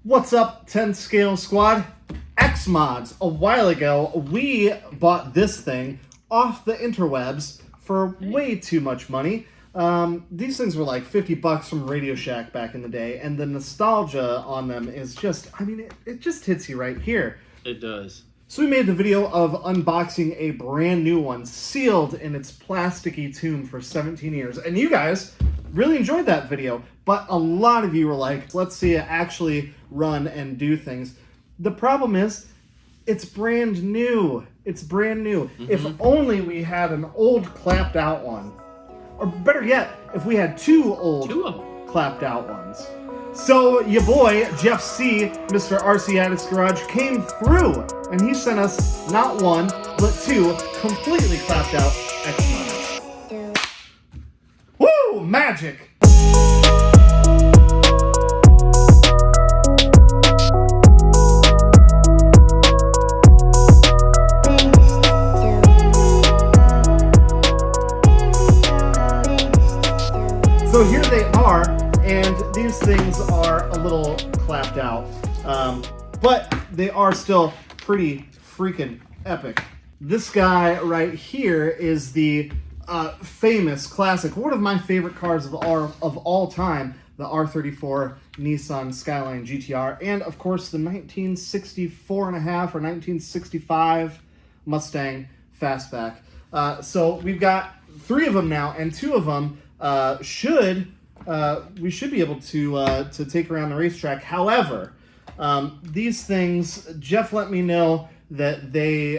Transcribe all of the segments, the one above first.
What's up, 10 scale squad? XMODS. A while ago, we bought this thing off the interwebs for way too much money. These things were like $50 from Radio Shack back in the day, and the nostalgia on them is just, I mean, it just hits you right here. It does. So we made the video of unboxing a brand new one, sealed in its plasticky tomb for 17 years. And you guys really enjoyed that video, but a lot of you were like, let's see it actually run and do things. The problem is, it's brand new. It's brand new. Mm-hmm. If only we had an old clapped out one. Or better yet, if we had two old clapped out ones. So your boy, Jeff C., Mr. RC Addicts Garage, came through, and he sent us not one, but two completely clapped out XMODS. Woo! Magic! So here they are, and these things are a little clapped out, but they are still pretty freaking epic. This guy right here is the famous classic, one of my favorite cars of all time, the R34 Nissan Skyline GTR, and of course the 1964 and a half or 1965 Mustang Fastback. So we've got three of them now, and two of them we should be able to take around the racetrack. However, these things, Jeff let me know that they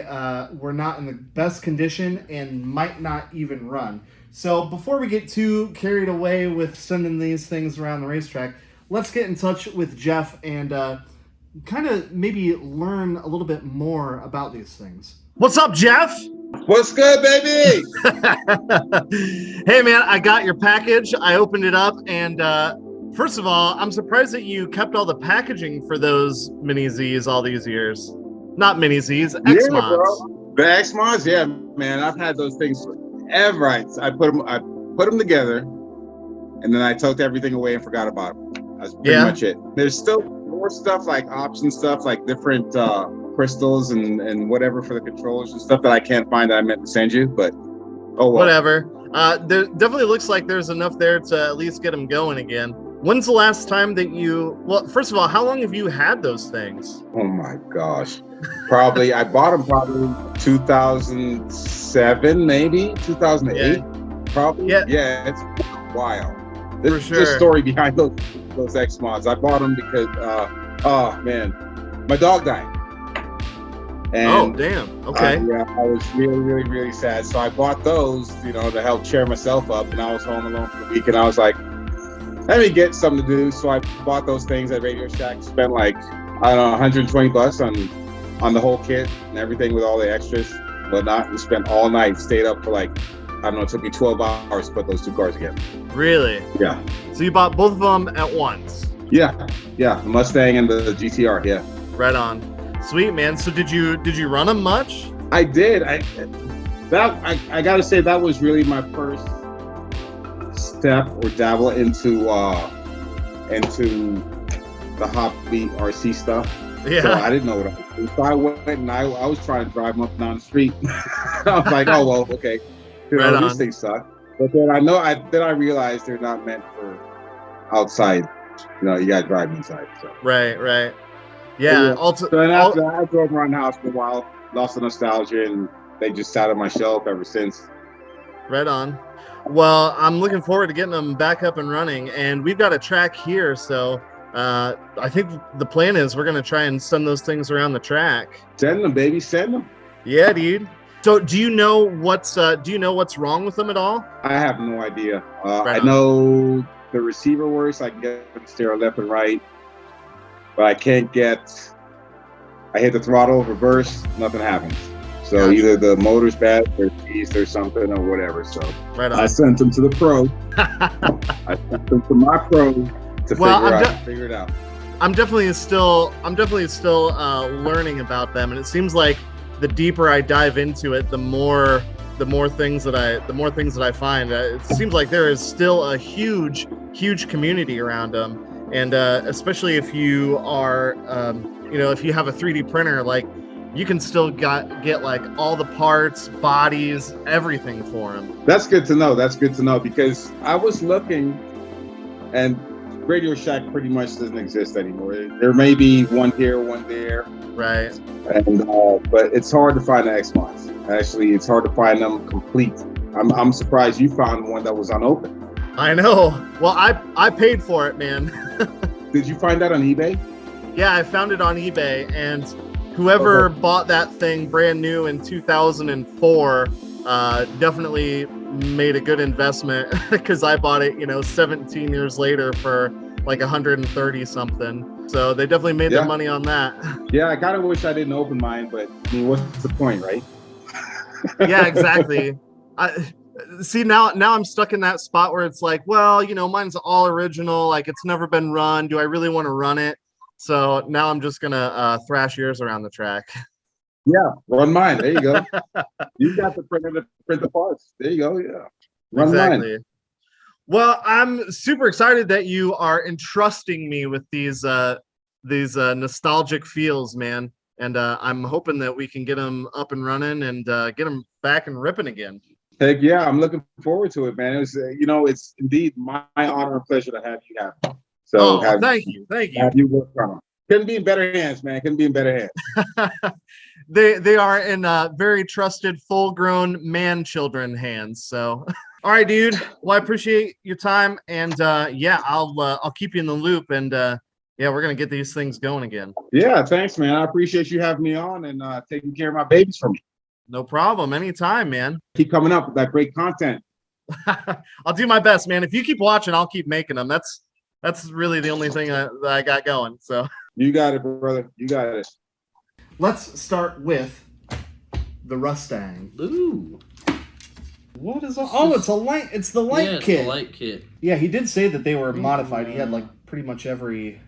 were not in the best condition and might not even run. So before we get too carried away with sending these things around the racetrack, let's get in touch with Jeff and kind of maybe learn a little bit more about these things. What's up, Jeff? What's good, baby? Hey, man, I got your package. I opened it up, and first of all, I'm surprised that you kept all the packaging for those Mini Zs all these years. Not Mini Zs, XMODS. Yeah, bro. The XMODS, yeah, man. I've had those things forever. I put them together, and then I took everything away and forgot about them. That's pretty much it. There's still more stuff like option stuff, like different crystals and whatever for the controllers and stuff that I can't find that I meant to send you, but oh well. Whatever. There definitely looks like there's enough there to at least get them going again. When's the last time that well, first of all, how long have you had those things? Oh my gosh. I bought them probably 2007, maybe 2008. Yeah. Probably. Yeah, it's been a while. There's a story behind those XMODS. I bought them because oh man, my dog died. And, oh, damn. Okay. Yeah, I was really, really, really sad. So I bought those, to help cheer myself up. And I was home alone for the week. And I was like, let me get something to do. So I bought those things at Radio Shack. Spent like, I don't know, $120 on the whole kit and everything with all the extras, whatnot. We spent all night, stayed up for like, I don't know, it took me 12 hours to put those two cars together. Really? Yeah. So you bought both of them at once? Yeah. The Mustang and the GTR. Yeah. Right on. Sweet, man. So did you run them much? I did. I gotta say that was really my first step or dabble into the hobby RC stuff. Yeah. So I didn't know what I was doing. So I went and I was trying to drive them up and down the street. I was like, oh well, okay. These things suck. But then I realized they're not meant for outside. You gotta drive inside. So. Right. Yeah. So then after that, I drove around the house for a while, lost the nostalgia, and they just sat on my shelf ever since. Right on. Well, I'm looking forward to getting them back up and running, and we've got a track here, so I think the plan is we're going to try and send those things around the track. Send them, baby. Send them. Yeah, dude. So do you know what's wrong with them at all? I have no idea. I know the receiver works. I can get the stereo left and right. But I can't I hit the throttle, reverse, nothing happens. So either the motor's bad, there's something or whatever. So I sent them to the pro. I sent them to my pro to figure it out. I'm definitely still learning about them, and it seems like the deeper I dive into it, the more things that I find. It seems like there is still a huge community around them. And especially if you are, you know, if you have a 3D printer, like you can still get like all the parts, bodies, everything for them. That's good to know. That's good to know, because I was looking, and Radio Shack pretty much doesn't exist anymore. There may be one here, one there. Right. And but it's hard to find the XMODs. Actually, it's hard to find them complete. I'm surprised you found one that was unopened. I know. Well, I paid for it, man. Did you find that on eBay? Yeah, I found it on eBay, and whoever bought that thing brand new in 2004 definitely made a good investment, because I bought it, you know, 17 years later for like 130 something. So they definitely made their money on that. Yeah, I kind of wish I didn't open mine, but I mean, what's the point, right? Yeah, exactly. See, now I'm stuck in that spot where it's like, well, you know, mine's all original, like it's never been run. Do I really want to run it? So now I'm just gonna thrash yours around the track. Yeah, run mine. There you go. You got the printer to print the parts. There you go. Yeah, run mine. Well, I'm super excited that you are entrusting me with these nostalgic feels, man. And I'm hoping that we can get them up and running and get them back and ripping again. Heck yeah, I'm looking forward to it, man. It was, you know, it's indeed my honor and pleasure to have you have. So thank you. Have you work from them. Couldn't be in better hands, man. Couldn't be in better hands. They are in very trusted, full-grown man-children hands. So, all right, dude. Well, I appreciate your time, and yeah, I'll keep you in the loop, and yeah, we're gonna get these things going again. Yeah, thanks, man. I appreciate you having me on and taking care of my babies for me. No problem. Anytime, man. Keep coming up with that great content. I'll do my best, man. If you keep watching, I'll keep making them. That's really the only thing that I got going. So you got it, brother. You got it. Let's start with the Mustang. Ooh. What is it? Oh, it's a light. It's the light kit. It's the light kit. Yeah, he did say that they were modified. He had like pretty much every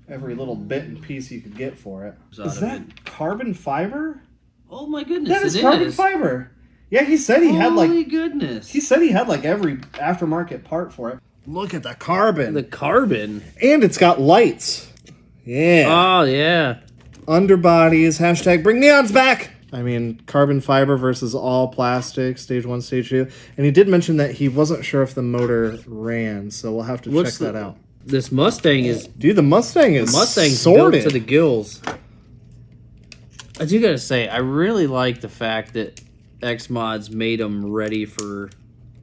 little bit and piece you could get for it. Is that carbon fiber? Oh my goodness! That is carbon fiber. Yeah, he said he had like. Holy goodness! He said he had like every aftermarket part for it. Look at the carbon. The carbon. And it's got lights. Yeah. Oh yeah. Underbodies. # bring neons back. I mean, carbon fiber versus all plastic, stage 1, stage 2. And he did mention that he wasn't sure if the motor ran, so we'll have to check that out. This Mustang is... Dude, the Mustang is Mustang's sorted. built to the gills. I do gotta say, I really like the fact that XMODS made them ready for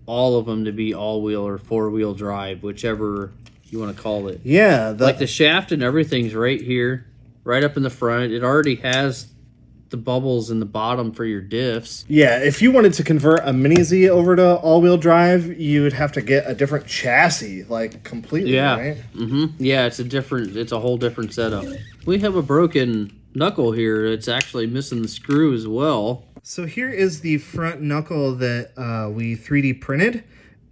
all of them to be all-wheel or four-wheel drive, whichever you want to call it. Yeah. Like the shaft and everything's right here, right up in the front. It already has the bubbles in the bottom for your diffs. Yeah, if you wanted to convert a Mini Z over to all-wheel drive, you would have to get a different chassis, like completely, right? Mm-hmm. Yeah, it's a whole different setup. We have a broken knuckle here. It's actually missing the screw as well. So here is the front knuckle that we 3D printed.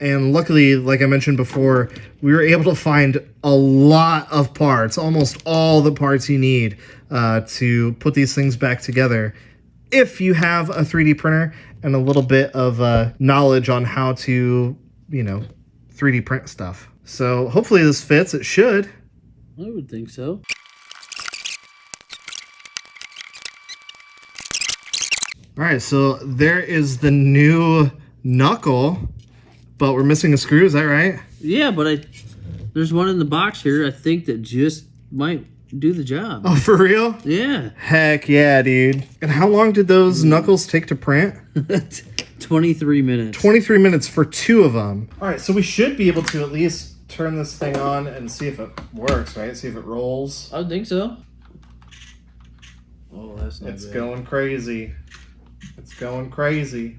And luckily, like I mentioned before, we were able to find a lot of parts, almost all the parts you need to put these things back together. If you have a 3D printer and a little bit of knowledge on how to, 3D print stuff. So hopefully this fits. It should. I would think so. All right, so there is the new knuckle. But we're missing a screw, is that right? Yeah, but there's one in the box here, I think, that just might do the job. Oh, for real? Yeah. Heck yeah, dude. And how long did those knuckles take to print? 23 minutes. 23 minutes for 2 of them. All right, so we should be able to at least turn this thing on and see if it works, right? See if it rolls. I would think so. Oh, that's not bad. Going crazy. It's going crazy.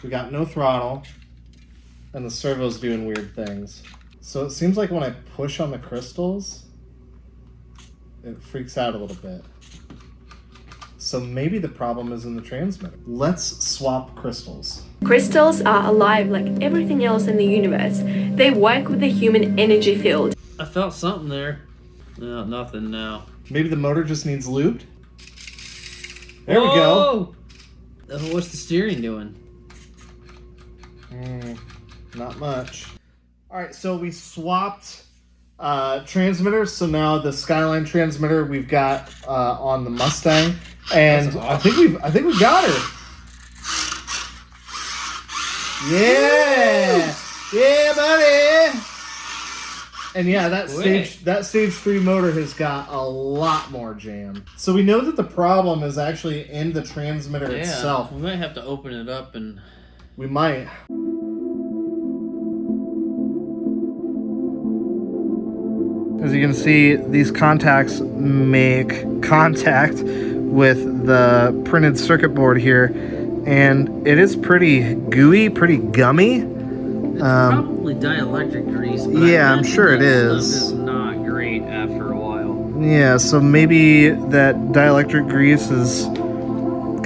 We got no throttle, and the servo's doing weird things. So it seems like when I push on the crystals, it freaks out a little bit. So maybe the problem is in the transmitter. Let's swap crystals. Crystals are alive like everything else in the universe. They work with the human energy field. I felt something there. No, nothing now. Maybe the motor just needs lubed? There we go. What's the steering doing? Not much. All right, so we swapped transmitter. So now the Skyline transmitter we've got on the Mustang, and awesome. I think we got her. Yeah, yeah, buddy. And yeah, that stage 3 motor has got a lot more jam. So we know that the problem is actually in the transmitter itself. We might have to open it up and... We might. As you can see, these contacts make contact with the printed circuit board here, and it is pretty gooey, pretty gummy. It's probably dielectric grease. But yeah, I'm sure it is. Stuff is not great after a while. Yeah, so maybe that dielectric grease is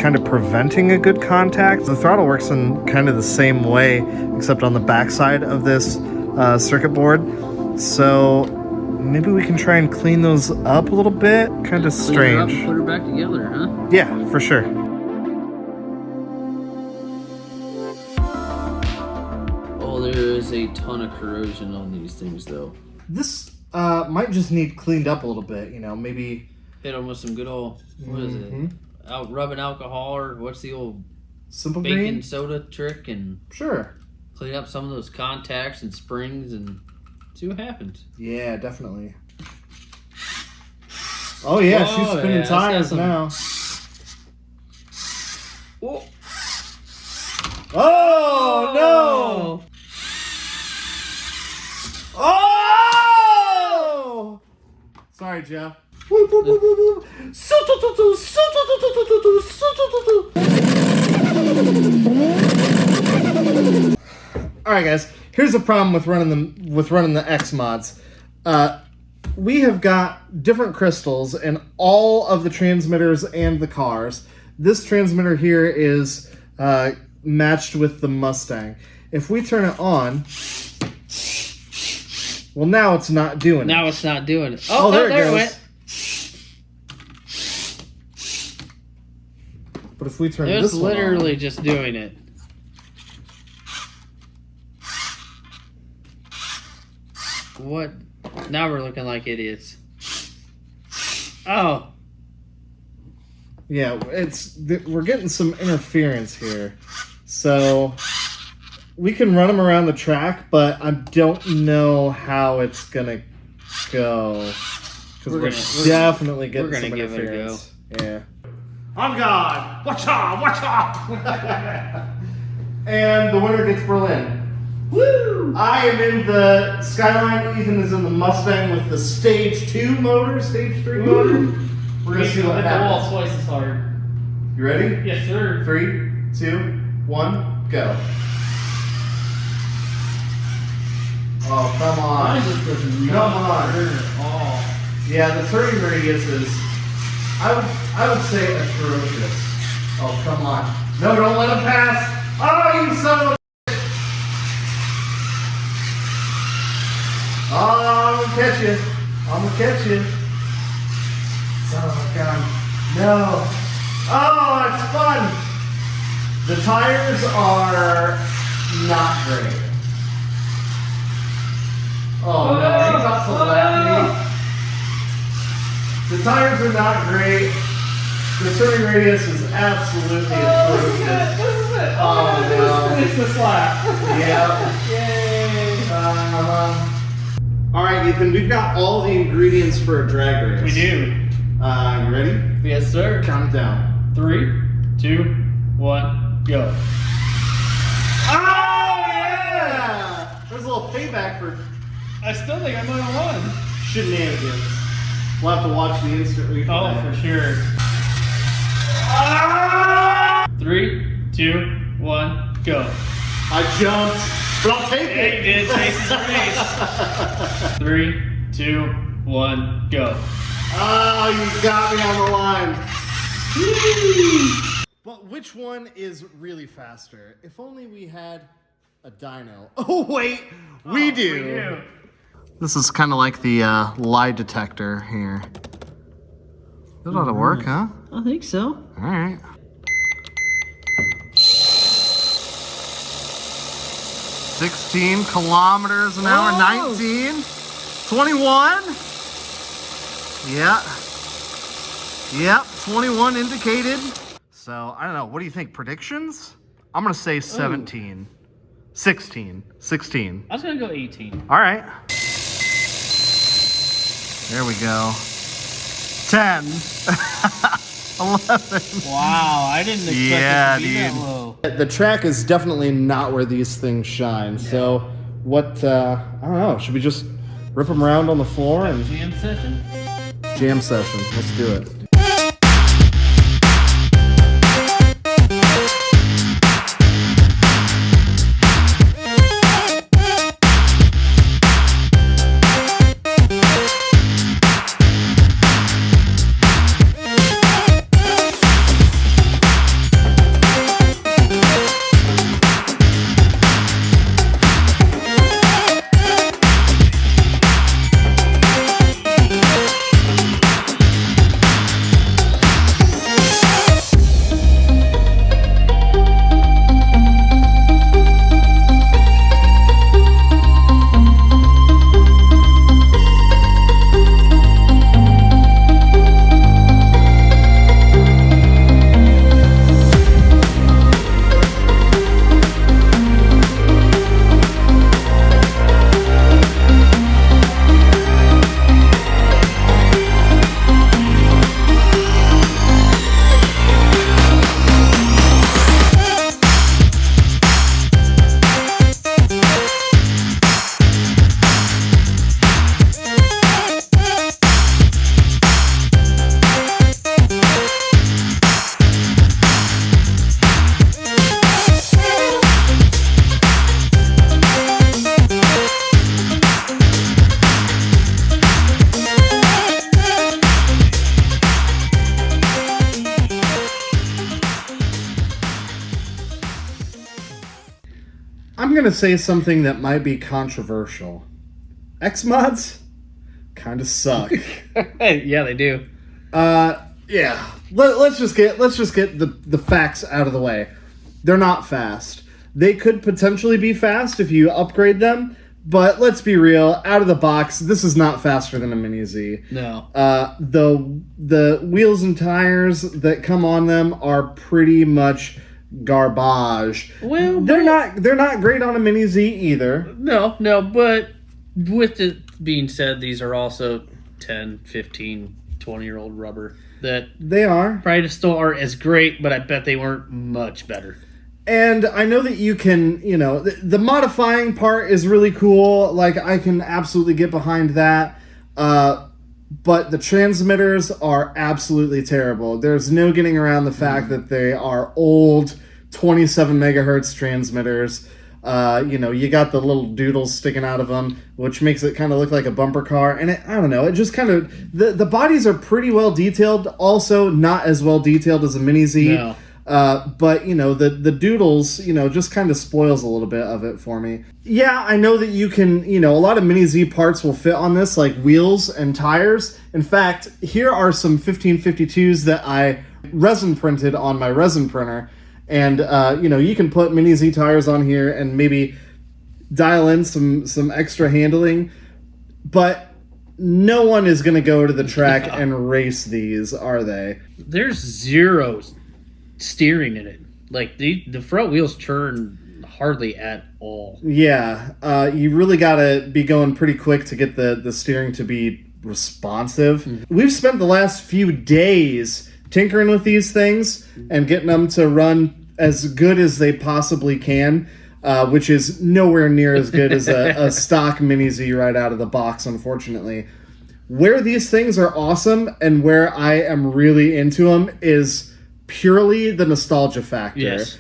kind of preventing a good contact. The throttle works in kind of the same way, except on the backside of this circuit board. So maybe we can try and clean those up a little bit. Kind of strange. Put her back together, huh? Yeah, for sure. There is a ton of corrosion on these things, though. This might just need cleaned up a little bit, maybe... Hit them with some good old, what is it? Rubbing alcohol, or what's the old Simple baking green? soda trick, and sure, clean up some of those contacts and springs and see what happens. Yeah, definitely. Oh yeah, she's spinning tires now. Whoa. Oh no! Oh! Sorry, Jeff. All right, guys. Here's the problem with running the XMODs. We have got different crystals in all of the transmitters and the cars. This transmitter here is matched with the Mustang. If we turn it on, well, now it's not doing it. Now it's not doing it. Oh, there it went. But if we turn this one on... It's literally just doing it. What? Now we're looking like idiots. Oh. Yeah, we're getting some interference here. So we can run them around the track, but I don't know how it's gonna go. Because we're definitely getting some interference. Yeah. On God! Watch out! Watch out! And the winner gets Berlin. Woo! I am in the Skyline. Ethan is in the Mustang with the stage 2 motor, stage 3 motor. We're gonna see what happens. The wall twice as hard. You ready? Yes, sir. 3, 2, 1, go. Oh, come on. Come on. Oh. Yeah, the turning radius is, I would say, atrocious. Oh, come on. No, don't let him pass. Oh, you son of a... Oh, I'm gonna catch you. I'm gonna catch you. Son of a gun. No. Oh, it's fun. The tires are not great. Oh no, he's about to lap me. The tires are not great. The turning radius is absolutely atrocious. This is it. Oh no. Finish this lap. Yeah. Yay. Alright, Ethan, we've got all the ingredients for a drag race. We do. You ready? Yes, sir. Count it down. 3, 2, 1, go. Oh yeah! There's a little payback for I still think I might have won. shenanigans. We'll have to watch the instant replay. Oh, for sure. 3, 2, 1, go. I jumped, but I'll take Yeah, it. you did. Chase is a race. 3, 2, 1, go. Oh, you got me on the line. But which one is really faster? If only we had a dyno. Oh, wait, we do. This is kind of like the lie detector here. That ought to work, huh? I think so. All right. $16 kilometers an hour, 19. 21. Yeah. Yep, 21 indicated. So, I don't know. What do you think? Predictions? I'm going to say 17. Ooh. 16. 16. I was going to go 18. All right. There we go. 10. 11. Wow, I didn't expect it to be that low. The track is definitely not where these things shine. Yeah. So, what, I don't know. Should we just rip them around on the floor? And jam session? Jam session. Let's do it. I'm going to say something that might be controversial. XMODs kind of suck. Yeah, they do. Yeah. Let's just get the facts out of the way. They're not fast. They could potentially be fast if you upgrade them, but let's be real, out of the box, this is not faster than a Mini Z. No. The wheels and tires that come on them are pretty much garbage. Well, they're not great on a Mini Z either. No, but with it being said, these are also 10, 15, 20-year-old rubber that they are probably still aren't as great, but I bet they weren't much better. And I know that you can, the modifying part is really cool. Like, I can absolutely get behind that. But the transmitters are absolutely terrible. There's no getting around the fact that they are old 27 megahertz transmitters. You got the little doodles sticking out of them, which makes it kind of look like a bumper car. And I don't know, it just kind of, the bodies are pretty well detailed. Also, not as well detailed as a Mini Z. No. But, the doodles, just kind of spoils a little bit of it for me. Yeah, I know that you can, a lot of Mini Z parts will fit on this, like wheels and tires. In fact, here are some 1552s that I resin printed on my resin printer. And, you can put Mini Z tires on here and maybe dial in some extra handling. But no one is going to go to the track and race these, are they? There's zero steering in it. Like, the front wheels turn hardly at all. Yeah, you really gotta be going pretty quick to get the steering to be responsive. Mm-hmm. We've spent the last few days tinkering with these things and getting them to run as good as they possibly can, which is nowhere near as good as a stock Mini Z right out of the box, unfortunately. Where these things are awesome and where I am really into them is purely the nostalgia factor. Yes.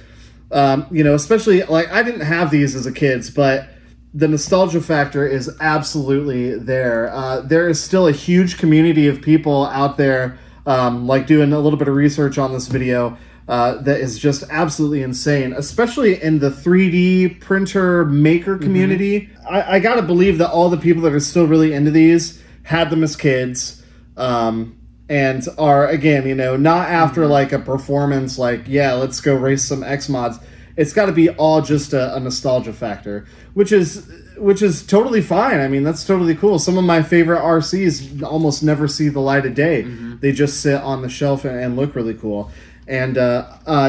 Especially, like, I didn't have these as a kid, but the nostalgia factor is absolutely there. There is still a huge community of people out there, doing a little bit of research on this video, that is just absolutely insane, especially in the 3D printer maker community. Mm-hmm. I gotta believe that all the people that are still really into these had them as kids, and are, again, not after like a performance, like, yeah, let's go race some XMODs. It's got to be all just a nostalgia factor, which is which is totally fine. I mean, that's totally cool. Some of my favorite RCs almost never see the light of day. They just sit on the shelf and look really cool. And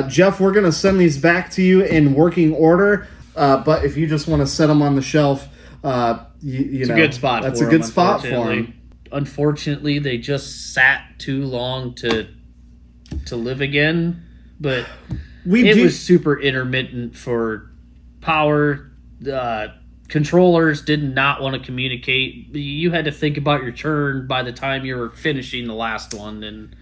Jeff, we're going to send these back to you in working order. But if you just want to set them on the shelf, it's a good spot. That's for a good them, spot for them. Unfortunately, they just sat too long to live again. But it was super intermittent for power. Controllers did not want to communicate. You had to think about your turn by the time you were finishing the last one, and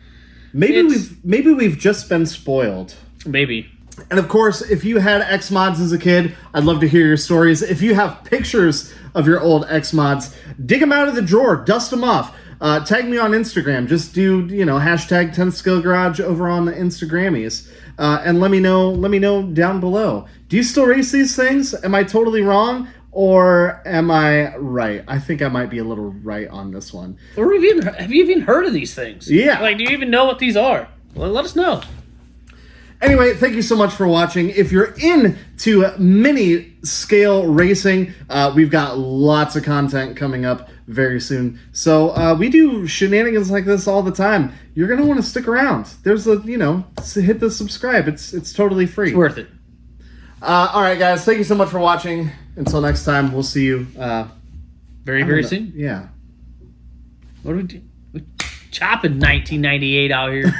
maybe we've just been spoiled. Maybe. And of course, if you had XMODs as a kid, I'd love to hear your stories. If you have pictures of your old XMODs, dig them out of the drawer, dust them off. Tag me on Instagram. Just do, hashtag 10th Skill Garage over on the Instagrammies. And let me know down below. Do you still race these things? Am I totally wrong? Or am I right? I think I might be a little right on this one. Or have you even heard of these things? Yeah. Like, do you even know what these are? Well, let us know. Anyway, thank you so much for watching. If you're into mini scale racing, we've got lots of content coming up very soon. So we do shenanigans like this all the time. You're going to want to stick around. There's hit the subscribe. It's totally free. It's worth it. All right, guys. Thank you so much for watching. Until next time, we'll see you very soon. Yeah. What do we do? We're chopping 1998 out here.